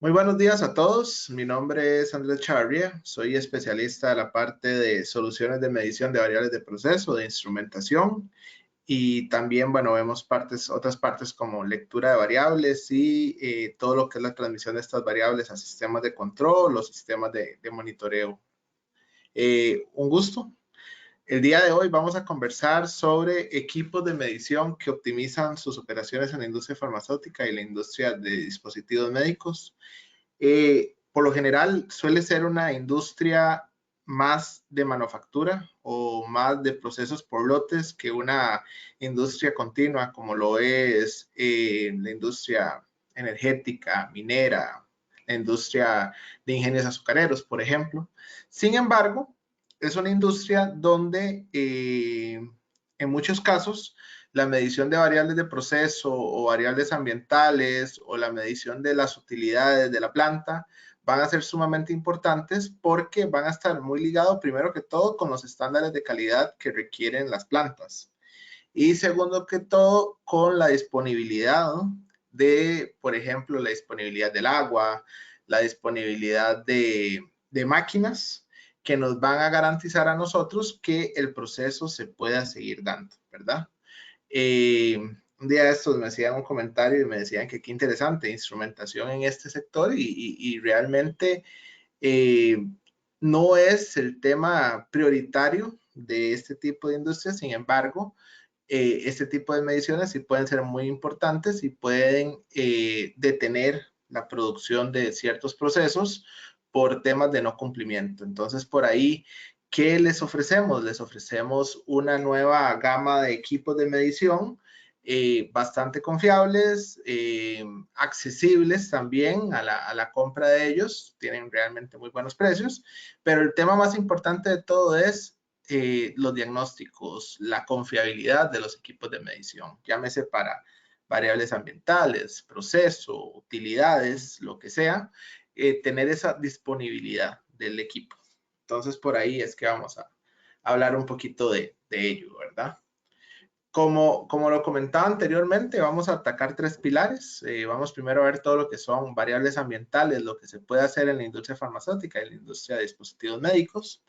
Muy buenos días a todos. Mi nombre es Andrés Chavarría. Soy especialista de la parte de soluciones de medición de variables de proceso, de instrumentación y también, bueno, vemos otras partes como lectura de variables y todo lo que es la transmisión de estas variables a sistemas de control o sistemas de monitoreo. Un gusto. El día de hoy vamos a conversar sobre equipos de medición que optimizan sus operaciones en la industria farmacéutica y la industria de dispositivos médicos. Por lo general suele ser una industria más de manufactura o más de procesos por lotes que una industria continua como lo es la industria energética, minera, la industria de ingenios azucareros, por ejemplo. Sin embargo, es una industria donde en muchos casos la medición de variables de proceso o variables ambientales o la medición de las utilidades de la planta van a ser sumamente importantes porque van a estar muy ligados primero que todo con los estándares de calidad que requieren las plantas y segundo que todo con la disponibilidad, ¿no? De, por ejemplo, la disponibilidad del agua, la disponibilidad de máquinas que nos van a garantizar a nosotros que el proceso se pueda seguir dando, ¿verdad? Un día de estos me hacían un comentario y me decían que qué interesante instrumentación en este sector y realmente eh, no es el tema prioritario de este tipo de industria, sin embargo, este tipo de mediciones sí pueden ser muy importantes y pueden detener la producción de ciertos procesos por temas de no cumplimiento. Entonces, por ahí, ¿qué les ofrecemos? Les ofrecemos una nueva gama de equipos de medición bastante confiables, accesibles también a la compra de ellos, tienen realmente muy buenos precios, pero el tema más importante de todo es los diagnósticos, la confiabilidad de los equipos de medición, llámese para variables ambientales, proceso, utilidades, lo que sea, tener esa disponibilidad del equipo. Entonces, por ahí es que vamos a hablar un poquito de ello, ¿verdad? Como lo comentaba anteriormente, vamos a atacar tres pilares. Vamos primero a ver todo lo que son variables ambientales, lo que se puede hacer en la industria farmacéutica y en la industria de dispositivos médicos.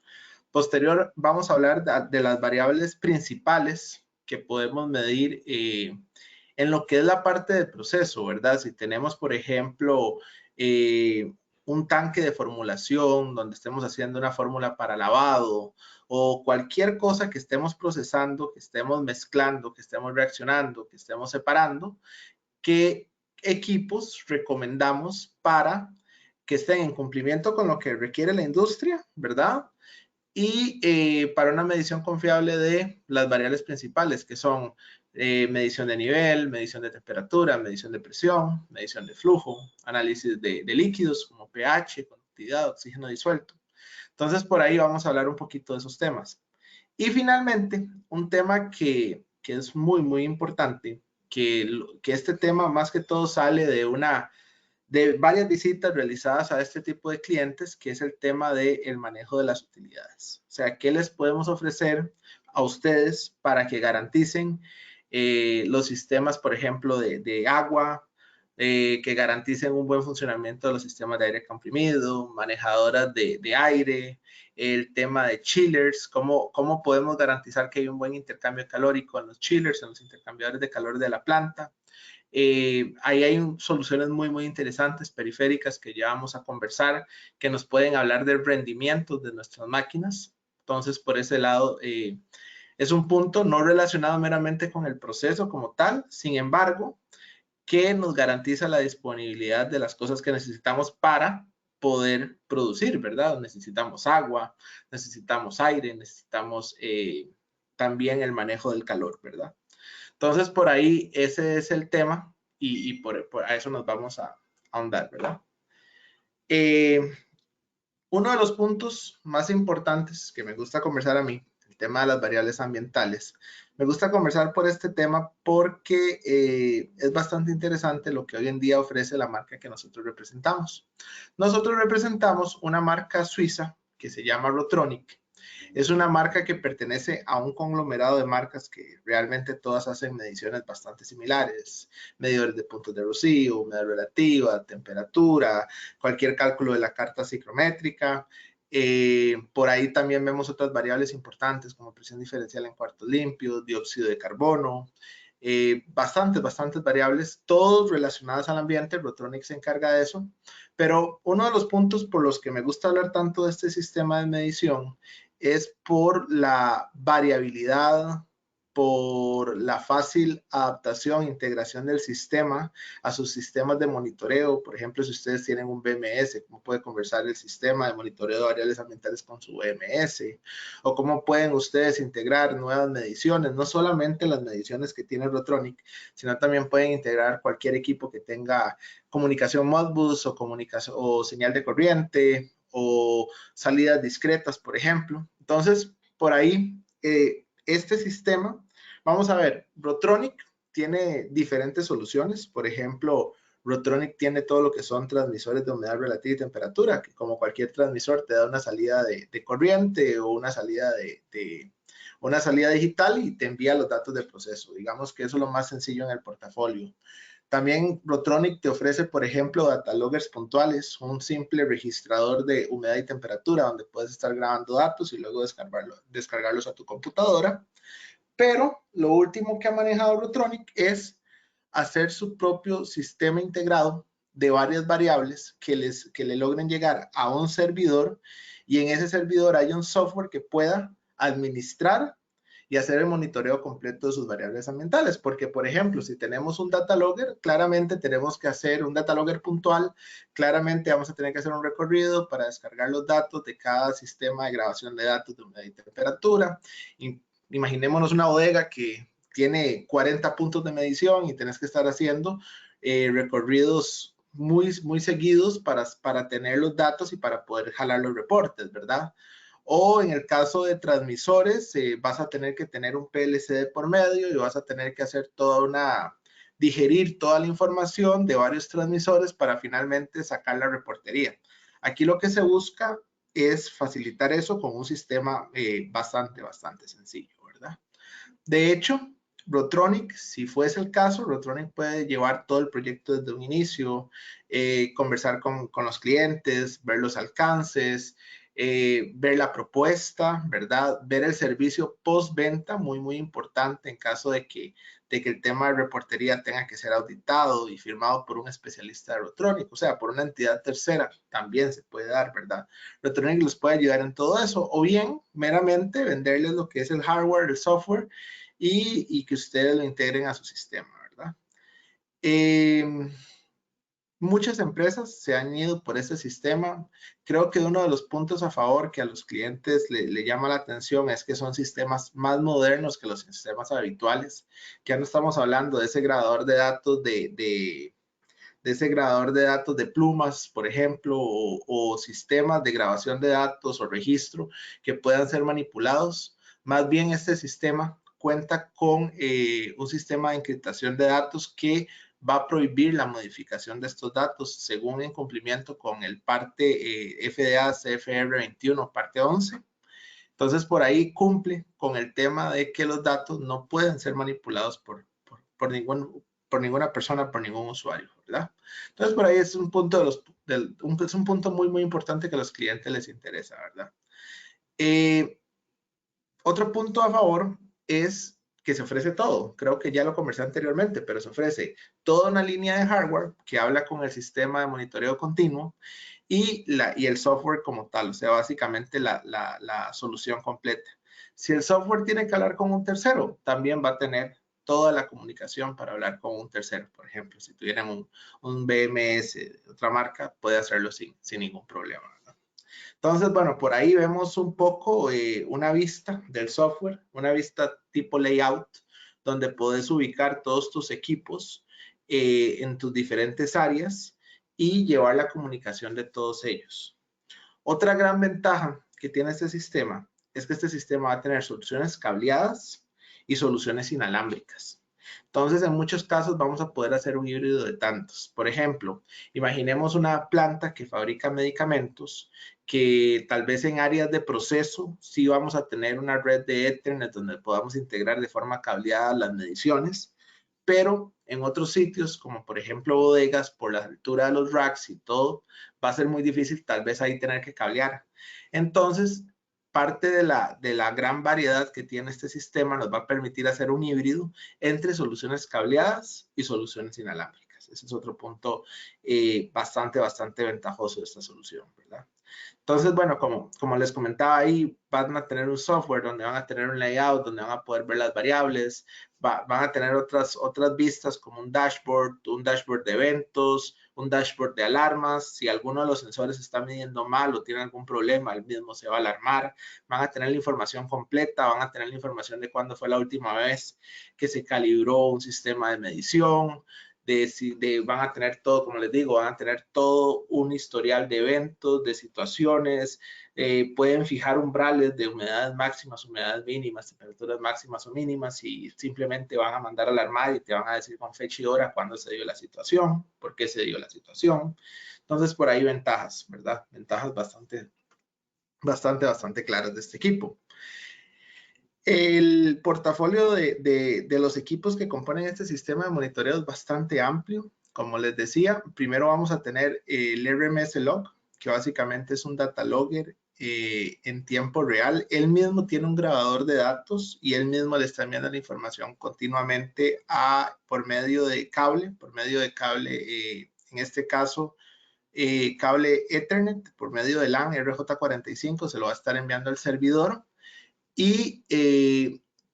Posterior, vamos a hablar de las variables principales que podemos medir en lo que es la parte del proceso, ¿verdad? Si tenemos, por ejemplo, un tanque de formulación donde estemos haciendo una fórmula para lavado o cualquier cosa que estemos procesando, que estemos mezclando, que estemos reaccionando, que estemos separando, ¿qué equipos recomendamos para que estén en cumplimiento con lo que requiere la industria, ¿verdad? Y para una medición confiable de las variables principales, que son medición de nivel, medición de temperatura, medición de presión, medición de flujo, análisis de líquidos como pH, conductividad, oxígeno disuelto. Entonces, por ahí vamos a hablar un poquito de esos temas. Y finalmente, un tema que es muy, muy importante, que este tema más que todo sale de varias visitas realizadas a este tipo de clientes, que es el tema del manejo de las utilidades. O sea, ¿qué les podemos ofrecer a ustedes para que garanticen los sistemas, por ejemplo, de agua, que garanticen un buen funcionamiento de los sistemas de aire comprimido, manejadoras de aire, el tema de chillers, cómo podemos garantizar que hay un buen intercambio calórico en los chillers, en los intercambiadores de calor de la planta. Ahí hay soluciones muy, muy interesantes, periféricas, que ya vamos a conversar, que nos pueden hablar del rendimiento de nuestras máquinas. Entonces, por ese lado, es un punto no relacionado meramente con el proceso como tal, sin embargo, que nos garantiza la disponibilidad de las cosas que necesitamos para poder producir, ¿verdad? Necesitamos agua, necesitamos aire, necesitamos también el manejo del calor, ¿verdad? Entonces, por ahí ese es el tema y por a eso nos vamos a ahondar, ¿verdad? Eh, Uno de los puntos más importantes que me gusta conversar a mí, el tema de las variables ambientales, me gusta conversar por este tema porque es bastante interesante lo que hoy en día ofrece la marca que nosotros representamos. Nosotros representamos una marca suiza que se llama Rotronic Es una marca que pertenece a un conglomerado de marcas que realmente todas hacen mediciones bastante similares. Medidores de puntos de rocío, humedad relativa, temperatura, cualquier cálculo de la carta psicométrica. Por ahí también vemos otras variables importantes como presión diferencial en cuartos limpios, dióxido de carbono, bastantes variables, todos relacionadas al ambiente. Rotronic se encarga de eso, pero uno de los puntos por los que me gusta hablar tanto de este sistema de medición es por la variabilidad, por la fácil adaptación e integración del sistema a sus sistemas de monitoreo. Por ejemplo, si ustedes tienen un BMS, ¿cómo puede conversar el sistema de monitoreo de variables ambientales con su BMS? O cómo pueden ustedes integrar nuevas mediciones, no solamente las mediciones que tiene Rotronic, sino también pueden integrar cualquier equipo que tenga comunicación Modbus o señal de corriente o salidas discretas, por ejemplo. Entonces, por ahí, este sistema, vamos a ver, Rotronic tiene diferentes soluciones. Por ejemplo, Rotronic tiene todo lo que son transmisores de humedad relativa y temperatura, que como cualquier transmisor te da una salida de corriente o una salida una salida digital y te envía los datos de proceso. Digamos que eso es lo más sencillo en el portafolio. También Rotronic te ofrece, por ejemplo, data loggers puntuales, un simple registrador de humedad y temperatura donde puedes estar grabando datos y luego descargarlos a tu computadora. Pero lo último que ha manejado Rotronic es hacer su propio sistema integrado de varias variables que le logren llegar a un servidor y en ese servidor hay un software que pueda administrar y hacer el monitoreo completo de sus variables ambientales. Porque, por ejemplo, si tenemos un data logger, claramente tenemos que hacer un data logger puntual, claramente vamos a tener que hacer un recorrido para descargar los datos de cada sistema de grabación de datos de humedad y temperatura. Imaginémonos una bodega que tiene 40 puntos de medición y tenés que estar haciendo recorridos muy seguidos para tener los datos y para poder jalar los reportes, ¿verdad? O en el caso de transmisores, vas a tener que tener un PLC de por medio y vas a tener que hacer digerir toda la información de varios transmisores para finalmente sacar la reportería. Aquí lo que se busca es facilitar eso con un sistema bastante sencillo, ¿verdad? De hecho, Rotronic, si fuese el caso, Rotronic puede llevar todo el proyecto desde un inicio, conversar con los clientes, ver los alcances, ver la propuesta, ¿verdad? Ver el servicio postventa, muy importante en caso de que el tema de reportería tenga que ser auditado y firmado por un especialista de Rotronic, o sea, por una entidad tercera, también se puede dar, ¿verdad? Rotronic los puede ayudar en todo eso, o bien meramente venderles lo que es el hardware, el software, y que ustedes lo integren a su sistema, ¿verdad? Muchas empresas se han ido por este sistema. Creo que uno de los puntos a favor que a los clientes le llama la atención es que son sistemas más modernos que los sistemas habituales. Ya no estamos hablando de ese grabador de datos de ese grabador de datos de plumas, por ejemplo, o sistemas de grabación de datos o registro que puedan ser manipulados. Más bien este sistema cuenta con un sistema de encriptación de datos que va a prohibir la modificación de estos datos según en cumplimiento con el parte FDA CFR 21, parte 11. Entonces, por ahí cumple con el tema de que los datos no pueden ser manipulados por ninguna persona, por ningún usuario, ¿verdad? Entonces, por ahí es un punto, es un punto muy importante que a los clientes les interesa, ¿verdad? Otro punto a favor es que se ofrece todo. Creo que ya lo conversé anteriormente, pero se ofrece toda una línea de hardware que habla con el sistema de monitoreo continuo y el software como tal, o sea, básicamente la solución completa. Si el software tiene que hablar con un tercero, también va a tener toda la comunicación para hablar con un tercero. Por ejemplo, si tuvieran un BMS de otra marca, puede hacerlo sin ningún problema. Entonces, bueno, por ahí vemos un poco una vista del software, una vista tipo layout, donde puedes ubicar todos tus equipos en tus diferentes áreas y llevar la comunicación de todos ellos. Otra gran ventaja que tiene este sistema es que este sistema va a tener soluciones cableadas y soluciones inalámbricas. Entonces, en muchos casos vamos a poder hacer un híbrido de tantos. Por ejemplo, imaginemos una planta que fabrica medicamentos que tal vez en áreas de proceso sí vamos a tener una red de Ethernet donde podamos integrar de forma cableada las mediciones, pero en otros sitios, como por ejemplo bodegas, por la altura de los racks y todo, va a ser muy difícil tal vez ahí tener que cablear. Entonces, parte de la gran variedad que tiene este sistema nos va a permitir hacer un híbrido entre soluciones cableadas y soluciones inalámbricas. Ese es otro punto bastante ventajoso de esta solución, ¿verdad? Entonces, bueno, como les comentaba ahí, van a tener un software donde van a tener un layout, donde van a poder ver las variables, van a tener otras vistas como un dashboard de eventos, un dashboard de alarmas. Si alguno de los sensores está midiendo mal o tiene algún problema, el mismo se va a alarmar. Van a tener la información completa, van a tener la información de cuándo fue la última vez que se calibró un sistema de medición, van a tener todo, como les digo, van a tener todo un historial de eventos, de situaciones, pueden fijar umbrales de humedades máximas, humedades mínimas, temperaturas máximas o mínimas y simplemente van a mandar a alarmar y te van a decir con fecha y hora cuándo se dio la situación, por qué se dio la situación. Entonces, por ahí ventajas, ¿verdad? Ventajas bastante claras de este equipo. El portafolio de los equipos que componen este sistema de monitoreo es bastante amplio. Como les decía, primero vamos a tener el RMS Log, que básicamente es un data logger en tiempo real. Él mismo tiene un grabador de datos y él mismo le está enviando la información continuamente por medio de cable, en este caso, cable Ethernet, por medio de LAN RJ45, se lo va a estar enviando al servidor. Y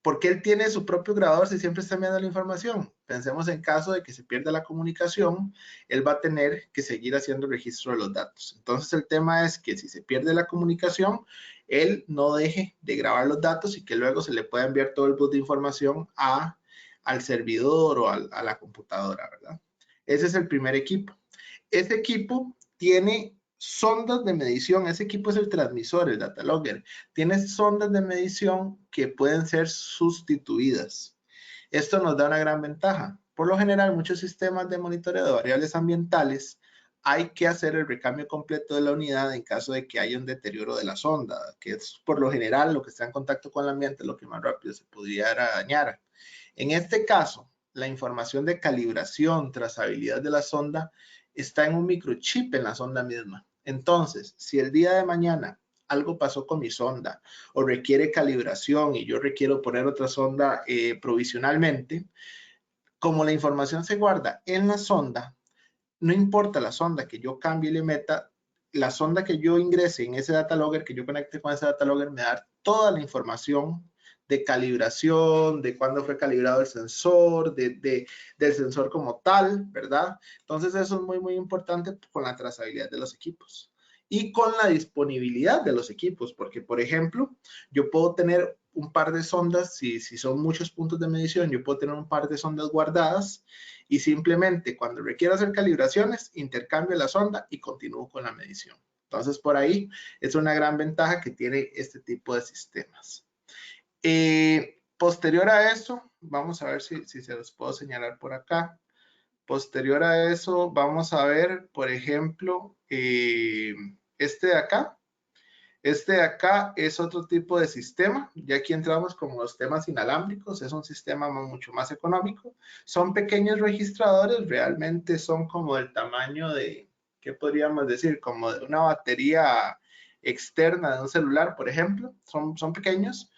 porque él tiene su propio grabador si siempre está enviando la información. Pensemos en caso de que se pierda la comunicación, él va a tener que seguir haciendo registro de los datos. Entonces el tema es que si se pierde la comunicación, él no deje de grabar los datos y que luego se le pueda enviar todo el bus de información al servidor o a la computadora, ¿verdad? Ese es el primer equipo. Ese equipo tiene sondas de medición. Ese equipo es el transmisor, el data logger. Tiene sondas de medición que pueden ser sustituidas. Esto nos da una gran ventaja. Por lo general, muchos sistemas de monitoreo de variables ambientales hay que hacer el recambio completo de la unidad en caso de que haya un deterioro de la sonda, que es por lo general lo que está en contacto con el ambiente, lo que más rápido se pudiera dañar. En este caso, la información de calibración, trazabilidad de la sonda está en un microchip en la sonda misma. Entonces, si el día de mañana algo pasó con mi sonda o requiere calibración y yo requiero poner otra sonda provisionalmente, como la información se guarda en la sonda, no importa la sonda que yo cambie y le meta, la sonda que yo ingrese en ese data logger, que yo conecte con ese data logger, me da toda la información de calibración, de cuándo fue calibrado el sensor, del sensor como tal, ¿verdad? Entonces eso es muy importante con la trazabilidad de los equipos y con la disponibilidad de los equipos, porque por ejemplo, yo puedo tener un par de sondas, si son muchos puntos de medición, yo puedo tener un par de sondas guardadas y simplemente cuando requiero hacer calibraciones, intercambio la sonda y continúo con la medición. Entonces, por ahí es una gran ventaja que tiene este tipo de sistemas. Posterior a eso, vamos a ver si se los puedo señalar por acá. Posterior a eso, vamos a ver, por ejemplo, este de acá. Este de acá es otro tipo de sistema. Ya aquí entramos con los temas inalámbricos. Es un sistema mucho más económico. Son pequeños registradores. Realmente son como del tamaño de, ¿qué podríamos decir? Como de una batería externa de un celular, por ejemplo. Son pequeños.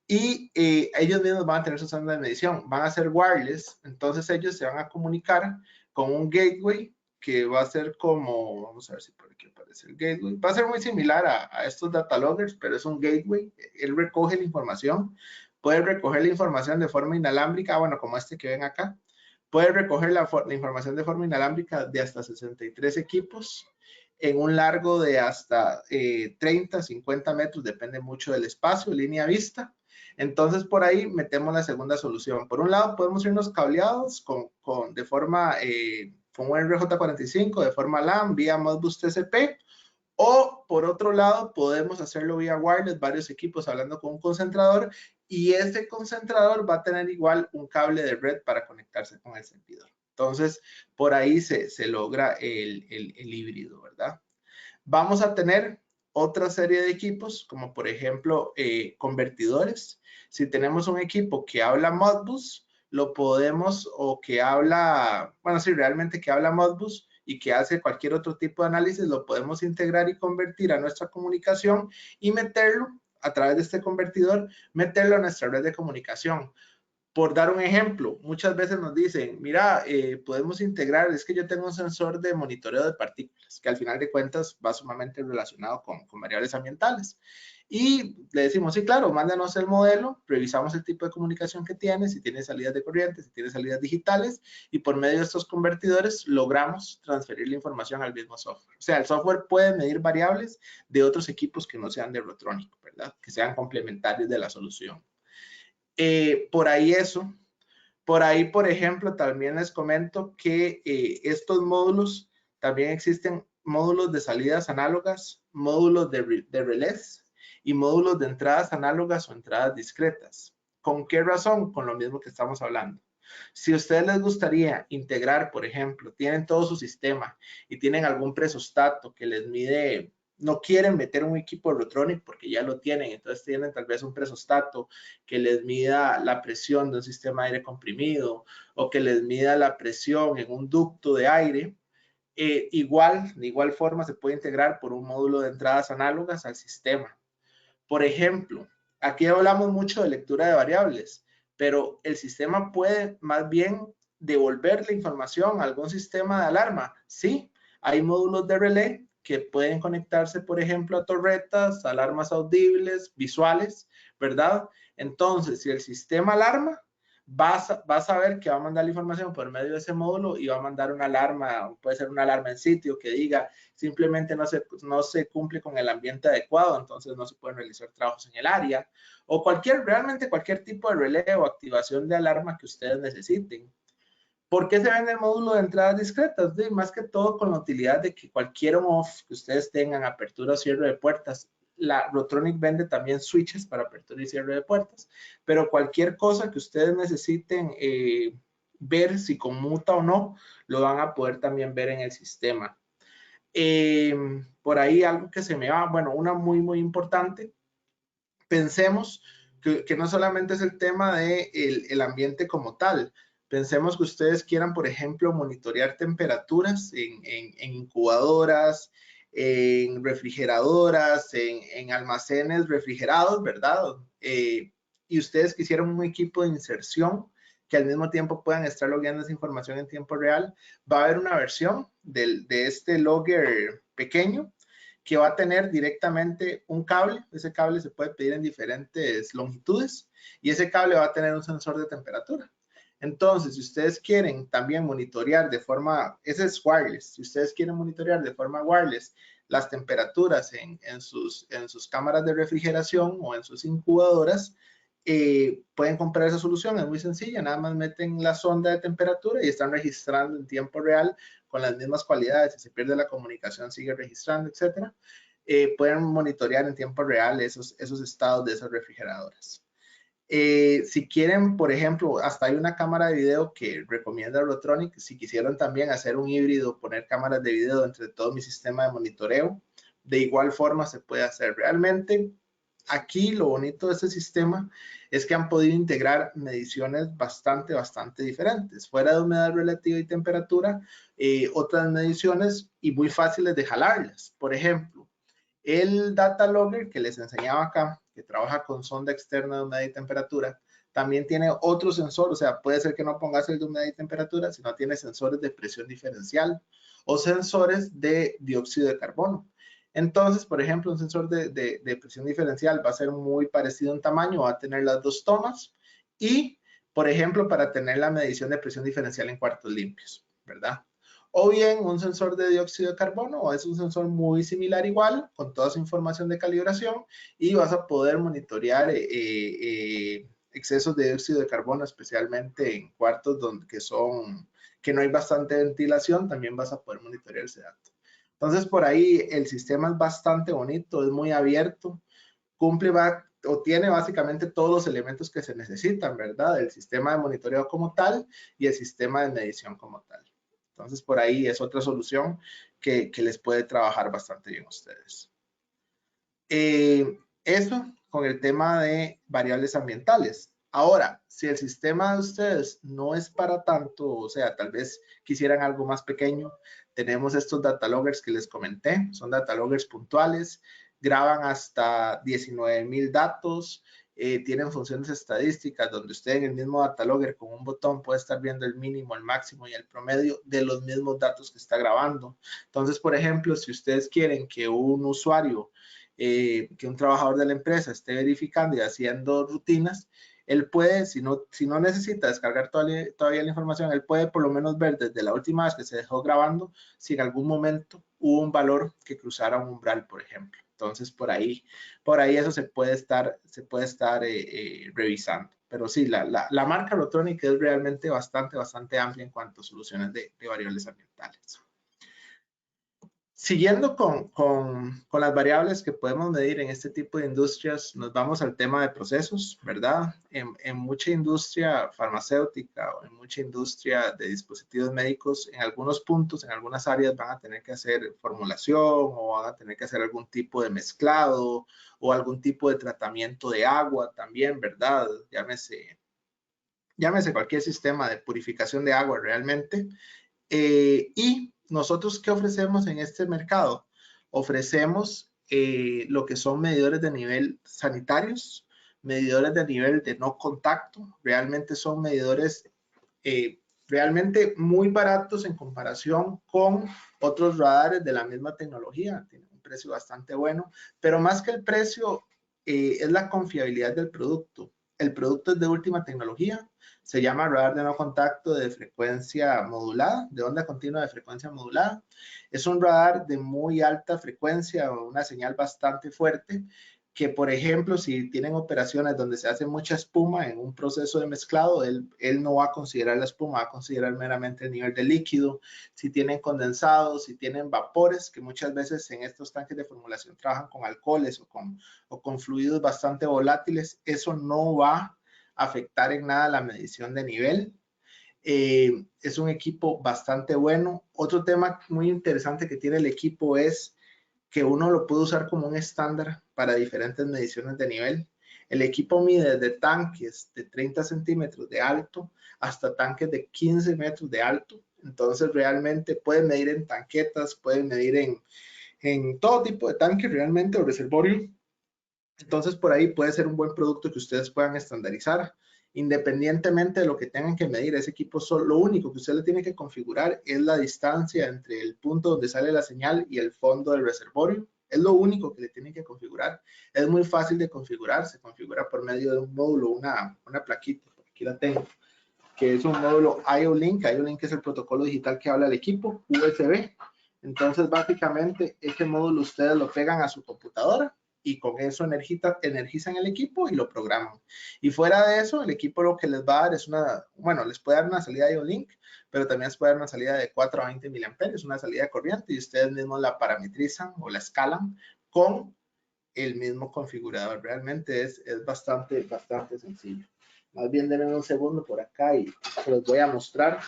Y ellos mismos van a tener su sonda de medición. Van a ser wireless. Entonces ellos se van a comunicar con un gateway que va a ser como, vamos a ver si por aquí aparece el gateway, va a ser muy similar a estos data loggers, pero es un gateway. Él recoge la información, puede recoger la información de forma inalámbrica, bueno, como este que ven acá, puede recoger la información de forma inalámbrica de hasta 63 equipos en un largo de hasta 30, 50 metros, depende mucho del espacio, línea vista. Entonces, por ahí metemos la segunda solución. Por un lado, podemos irnos cableados de forma con un RJ45 de forma LAN vía Modbus TCP, o por otro lado podemos hacerlo vía wireless, varios equipos hablando con un concentrador y ese concentrador va a tener igual un cable de red para conectarse con el servidor. Entonces, por ahí se logra el híbrido, ¿verdad? Vamos a tener otra serie de equipos, como por ejemplo convertidores. Si tenemos un equipo que habla Modbus, lo podemos, o que habla, bueno, sí, realmente que habla Modbus y que hace cualquier otro tipo de análisis, lo podemos integrar y convertir a nuestra comunicación y meterlo a través de este convertidor, meterlo a nuestra red de comunicación. Por dar un ejemplo, muchas veces nos dicen, mira, podemos integrar, es que yo tengo un sensor de monitoreo de partículas, que al final de cuentas va sumamente relacionado con variables ambientales. Y le decimos, sí, claro, mándanos el modelo, revisamos el tipo de comunicación que tiene, si tiene salidas de corriente, si tiene salidas digitales, y por medio de estos convertidores logramos transferir la información al mismo software. O sea, el software puede medir variables de otros equipos que no sean de Rotronic, ¿verdad? Que sean complementarios de la solución. Por ahí eso. Por ahí, por ejemplo, también les comento que estos módulos, también existen módulos de salidas análogas, módulos de relés y módulos de entradas análogas o entradas discretas. ¿Con qué razón? Con lo mismo que estamos hablando. Si a ustedes les gustaría integrar, por ejemplo, tienen todo su sistema y tienen algún presostato que les mide, no quieren meter un equipo de Rotronic porque ya lo tienen, entonces tienen tal vez un presostato que les mida la presión de un sistema de aire comprimido o que les mida la presión en un ducto de aire. De igual forma se puede integrar por un módulo de entradas análogas al sistema. Por ejemplo, aquí hablamos mucho de lectura de variables, pero el sistema puede más bien devolver la información a algún sistema de alarma. Sí, hay módulos de relé que pueden conectarse, por ejemplo, a torretas, alarmas audibles, visuales, ¿verdad? Entonces, si el sistema alarma, vas a saber que va a mandar la información por medio de ese módulo y va a mandar una alarma, puede ser una alarma en sitio que diga simplemente no se cumple con el ambiente adecuado, entonces no se pueden realizar trabajos en el área, o realmente cualquier tipo de relé o activación de alarma que ustedes necesiten. ¿Por qué se vende el módulo de entradas discretas? Más que todo con la utilidad de que cualquier on-off que ustedes tengan, apertura o cierre de puertas, la Rotronic vende también switches para apertura y cierre de puertas, pero cualquier cosa que ustedes necesiten ver si conmuta o no, lo van a poder también ver en el sistema. Por ahí algo que se me va, bueno, una muy importante, pensemos que no solamente es el tema de el ambiente como tal, pensemos que ustedes quieran, por ejemplo, monitorear temperaturas en incubadoras, en refrigeradoras, en almacenes refrigerados, ¿verdad? Y ustedes quisieran un equipo de inserción que al mismo tiempo puedan estar logueando esa información en tiempo real, va a haber una versión de este logger pequeño que va a tener directamente un cable. Ese cable se puede pedir en diferentes longitudes y ese cable va a tener un sensor de temperatura. Entonces, si ustedes quieren también monitorear de forma, ese es wireless, si ustedes quieren monitorear de forma wireless las temperaturas en sus cámaras de refrigeración o en sus incubadoras, pueden comprar esa solución, es muy sencilla, nada más meten la sonda de temperatura y están registrando en tiempo real con las mismas cualidades. Si se pierde la comunicación, sigue registrando, etcétera. Pueden monitorear en tiempo real esos estados de esas refrigeradoras. Si quieren, por ejemplo, hasta hay una cámara de video que recomienda Rotronic. Si quisieran también hacer un híbrido, poner cámaras de video entre todo mi sistema de monitoreo, de igual forma se puede hacer. Realmente, aquí lo bonito de este sistema es que han podido integrar mediciones bastante diferentes. Fuera de humedad relativa y temperatura, otras mediciones y muy fáciles de jalarlas. Por ejemplo, el data logger que les enseñaba acá, que trabaja con sonda externa de humedad y temperatura, también tiene otro sensor, o sea, puede ser que no pongas el de humedad y temperatura, sino tiene sensores de presión diferencial o sensores de dióxido de carbono. Entonces, por ejemplo, un sensor de presión diferencial va a ser muy parecido en tamaño, va a tener las dos tomas y, por ejemplo, para tener la medición de presión diferencial en cuartos limpios, ¿verdad? O bien un sensor de dióxido de carbono, o es un sensor muy similar igual, con toda su información de calibración, y vas a poder monitorear excesos de dióxido de carbono, especialmente en cuartos que no hay bastante ventilación, también vas a poder monitorear ese dato. Entonces, por ahí el sistema es bastante bonito, es muy abierto, cumple o tiene básicamente todos los elementos que se necesitan, ¿verdad? El sistema de monitoreo como tal y el sistema de medición como tal. Entonces, por ahí es otra solución que les puede trabajar bastante bien a ustedes. Eso con el tema de variables ambientales. Ahora, si el sistema de ustedes no es para tanto, o sea, tal vez quisieran algo más pequeño, tenemos estos data loggers que les comenté, son data loggers puntuales, graban hasta 19,000 datos, tienen funciones estadísticas donde usted en el mismo data logger con un botón puede estar viendo el mínimo, el máximo y el promedio de los mismos datos que está grabando. Entonces, por ejemplo, si ustedes quieren que un usuario que un trabajador de la empresa esté verificando y haciendo rutinas, él puede, si no necesita descargar todavía la información, él puede por lo menos ver desde la última vez que se dejó grabando si en algún momento hubo un valor que cruzara un umbral, por ejemplo. Entonces, por ahí eso se puede estar revisando. Pero sí, la marca Rotronic es realmente bastante amplia en cuanto a soluciones de variables ambientales. Siguiendo con las variables que podemos medir en este tipo de industrias, nos vamos al tema de procesos, ¿verdad? En mucha industria farmacéutica o en mucha industria de dispositivos médicos, en algunos puntos, en algunas áreas van a tener que hacer formulación o van a tener que hacer algún tipo de mezclado o algún tipo de tratamiento de agua también, ¿verdad? Llámese cualquier sistema de purificación de agua realmente. Y nosotros, ¿qué ofrecemos en este mercado? Ofrecemos lo que son medidores de nivel sanitarios, medidores de nivel de no contacto. Realmente son medidores realmente muy baratos en comparación con otros radares de la misma tecnología. Tienen un precio bastante bueno, pero más que el precio, es la confiabilidad del producto. El producto es de última tecnología, se llama radar de no contacto de frecuencia modulada, de onda continua de frecuencia modulada. Es un radar de muy alta frecuencia, una señal bastante fuerte, que por ejemplo, si tienen operaciones donde se hace mucha espuma en un proceso de mezclado, él no va a considerar la espuma, va a considerar meramente el nivel de líquido. Si tienen condensados, si tienen vapores, que muchas veces en estos tanques de formulación trabajan con alcoholes o con fluidos bastante volátiles, eso no va afectar en nada la medición de nivel. Es un equipo bastante bueno. Otro tema muy interesante que tiene el equipo es que uno lo puede usar como un estándar para diferentes mediciones de nivel. El equipo mide desde tanques de 30 centímetros de alto hasta tanques de 15 metros de alto. Entonces realmente puede medir en tanquetas, puede medir en todo tipo de tanques realmente o reservorio. Entonces, por ahí puede ser un buen producto que ustedes puedan estandarizar. Independientemente de lo que tengan que medir, ese equipo, lo único que usted le tiene que configurar es la distancia entre el punto donde sale la señal y el fondo del reservorio. Es lo único que le tienen que configurar. Es muy fácil de configurar. Se configura por medio de un módulo, una plaquita. Aquí la tengo, que es un módulo IO-Link. IO-Link es el protocolo digital que habla el equipo, USB. Entonces, básicamente, este módulo ustedes lo pegan a su computadora y con eso energizan el equipo y lo programan. Y fuera de eso, el equipo lo que les va a dar es les puede dar una salida IO-Link, pero también les puede dar una salida de 4 a 20 miliamperios, una salida de corriente, y ustedes mismos la parametrizan o la escalan con el mismo configurador. Realmente es bastante sencillo. Más bien denme un segundo por acá y se los voy a mostrar.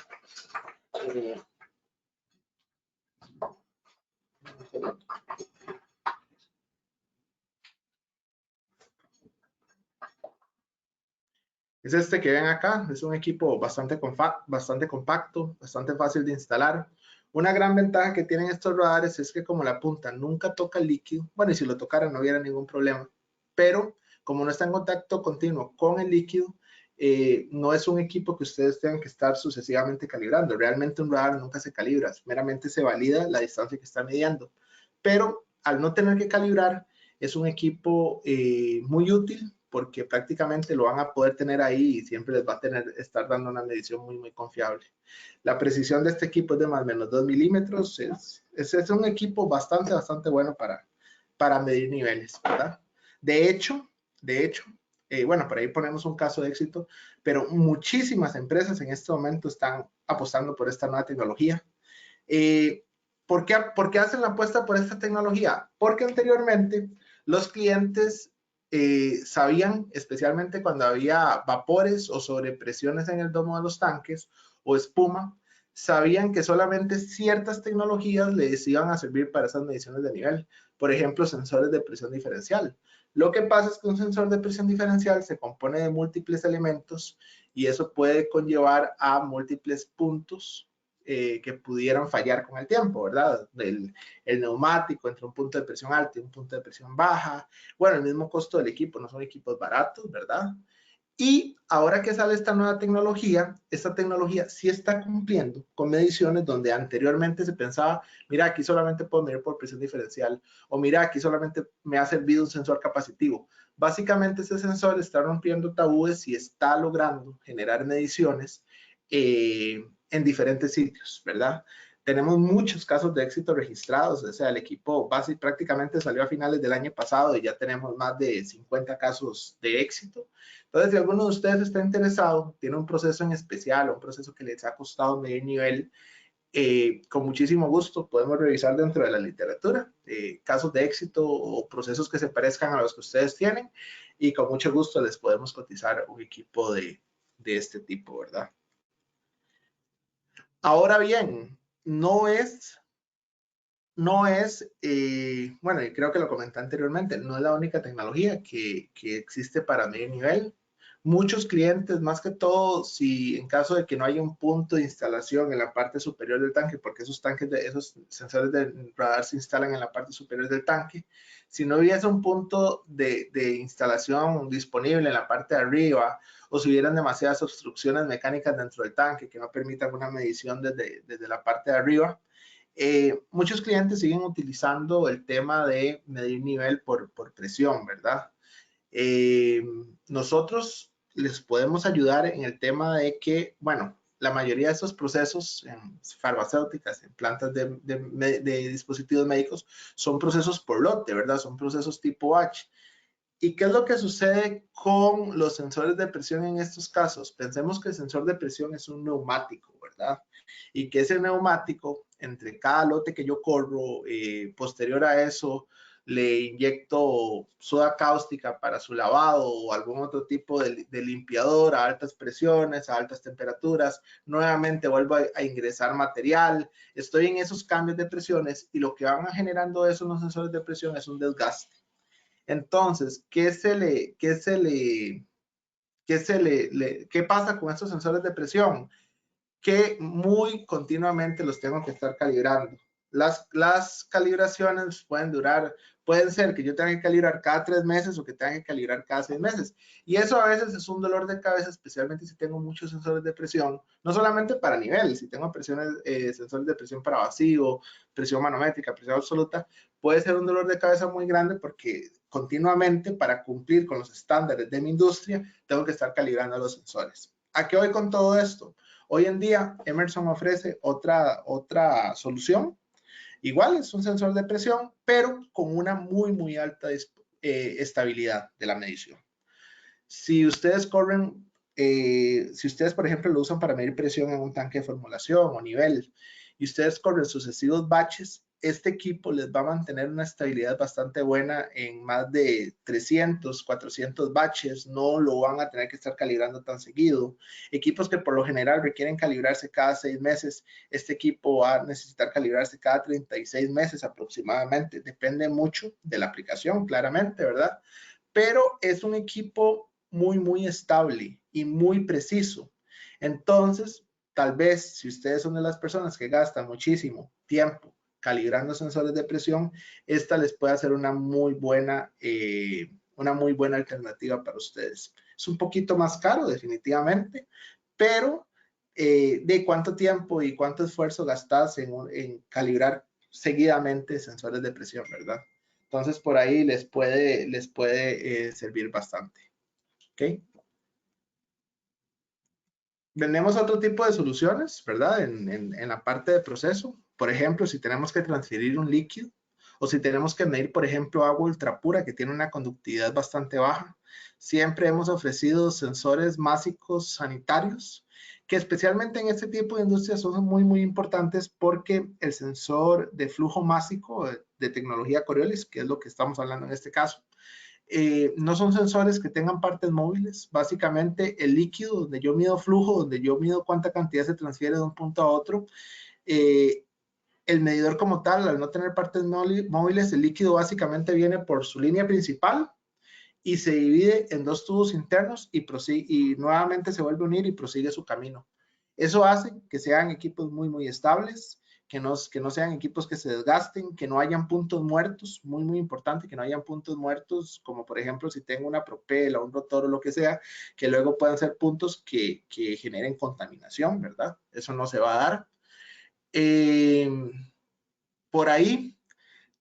Es este que ven acá, es un equipo bastante compacto, bastante fácil de instalar. Una gran ventaja que tienen estos radares es que como la punta nunca toca el líquido, bueno, y si lo tocara no hubiera ningún problema, pero como no está en contacto continuo con el líquido, no es un equipo que ustedes tengan que estar sucesivamente calibrando. Realmente un radar nunca se calibra, meramente se valida la distancia que está midiendo. Pero al no tener que calibrar, es un equipo muy útil porque prácticamente lo van a poder tener ahí y siempre les va a estar dando una medición muy confiable. La precisión de este equipo es de más o menos 2 milímetros. Es un equipo bastante bueno para medir niveles, ¿verdad? De hecho, bueno, por ahí ponemos un caso de éxito, pero muchísimas empresas en este momento están apostando por esta nueva tecnología. ¿Por qué hacen la apuesta por esta tecnología? Porque anteriormente los clientes sabían, especialmente cuando había vapores o sobrepresiones en el domo de los tanques o espuma, sabían que solamente ciertas tecnologías les iban a servir para esas mediciones de nivel. Por ejemplo, sensores de presión diferencial. Lo que pasa es que un sensor de presión diferencial se compone de múltiples elementos y eso puede conllevar a múltiples puntos que pudieran fallar con el tiempo, ¿verdad? El neumático entre un punto de presión alta y un punto de presión baja. Bueno, el mismo costo del equipo, no son equipos baratos, ¿verdad? Y ahora que sale esta tecnología sí está cumpliendo con mediciones donde anteriormente se pensaba, mira, aquí solamente puedo medir por presión diferencial, o mira, aquí solamente me ha servido un sensor capacitivo. Básicamente este sensor está rompiendo tabúes y está logrando generar mediciones en diferentes sitios, ¿verdad? Tenemos muchos casos de éxito registrados, o sea, el equipo prácticamente salió a finales del año pasado y ya tenemos más de 50 casos de éxito. Entonces, si alguno de ustedes está interesado, tiene un proceso en especial o un proceso que les ha costado medir nivel, con muchísimo gusto podemos revisar dentro de la literatura casos de éxito o procesos que se parezcan a los que ustedes tienen y con mucho gusto les podemos cotizar un equipo de este tipo, ¿verdad? Ahora bien, no es, bueno, y creo que lo comenté anteriormente, no es la única tecnología que existe para medir nivel. Muchos clientes, más que todo, si en caso de que no haya un punto de instalación en la parte superior del tanque, porque esos sensores de radar se instalan en la parte superior del tanque, si no hubiese un punto de instalación disponible en la parte de arriba, o si hubieran demasiadas obstrucciones mecánicas dentro del tanque que no permitan una medición desde la parte de arriba, muchos clientes siguen utilizando el tema de medir nivel por presión, ¿verdad? Nosotros les podemos ayudar en el tema de que, bueno, la mayoría de estos procesos en farmacéuticas, en plantas de dispositivos médicos, son procesos por lote, ¿verdad? Son procesos tipo batch. ¿Y qué es lo que sucede con los sensores de presión en estos casos? Pensemos que el sensor de presión es un neumático, ¿verdad? Y que ese neumático, entre cada lote que yo corro, posterior a eso, le inyecto soda cáustica para su lavado o algún otro tipo de limpiador a altas presiones, a altas temperaturas. Nuevamente vuelvo a ingresar material. Estoy en esos cambios de presiones y lo que van generando esos los sensores de presión es un desgaste. Entonces, ¿qué pasa con estos sensores de presión? Que muy continuamente los tengo que estar calibrando. Las calibraciones pueden ser que yo tenga que calibrar cada 3 meses o que tenga que calibrar cada 6 meses. Y eso a veces es un dolor de cabeza, especialmente si tengo muchos sensores de presión, no solamente para nivel, si tengo sensores de presión para vacío, presión manométrica, presión absoluta, puede ser un dolor de cabeza muy grande porque continuamente para cumplir con los estándares de mi industria, tengo que estar calibrando los sensores. ¿A qué voy con todo esto? Hoy en día, Emerson ofrece otra solución. Igual es un sensor de presión, pero con una muy alta estabilidad de la medición. Si ustedes si ustedes, por ejemplo, lo usan para medir presión en un tanque de formulación o nivel, y ustedes corren sucesivos batches, este equipo les va a mantener una estabilidad bastante buena en más de 300, 400 batches, no lo van a tener que estar calibrando tan seguido. Equipos que por lo general requieren calibrarse cada 6 meses, este equipo va a necesitar calibrarse cada 36 meses aproximadamente, depende mucho de la aplicación, claramente, ¿verdad? Pero es un equipo muy estable y muy preciso. Entonces, tal vez si ustedes son de las personas que gastan muchísimo tiempo calibrando sensores de presión, esta les puede hacer una muy buena alternativa para ustedes. Es un poquito más caro, definitivamente, pero de cuánto tiempo y cuánto esfuerzo gastas en calibrar seguidamente sensores de presión, ¿verdad? Entonces, por ahí les puede servir bastante. ¿Ok? Vendemos otro tipo de soluciones, ¿verdad? En la parte de proceso. Por ejemplo, si tenemos que transferir un líquido o si tenemos que medir, por ejemplo, agua ultrapura que tiene una conductividad bastante baja, siempre hemos ofrecido sensores másicos sanitarios que especialmente en este tipo de industrias son muy importantes porque el sensor de flujo másico de tecnología Coriolis, que es lo que estamos hablando en este caso, No son sensores que tengan partes móviles. Básicamente el líquido, donde yo mido flujo, donde yo mido cuánta cantidad se transfiere de un punto a otro, el medidor como tal, al no tener partes móviles, el líquido básicamente viene por su línea principal y se divide en dos tubos internos y nuevamente se vuelve a unir y prosigue su camino. Eso hace que sean equipos muy estables, que no sean equipos que se desgasten, que no hayan puntos muertos, muy importante, que no hayan puntos muertos, como por ejemplo si tengo una propela, un rotor o lo que sea, que luego puedan ser puntos que generen contaminación, ¿verdad? Eso no se va a dar. Por ahí,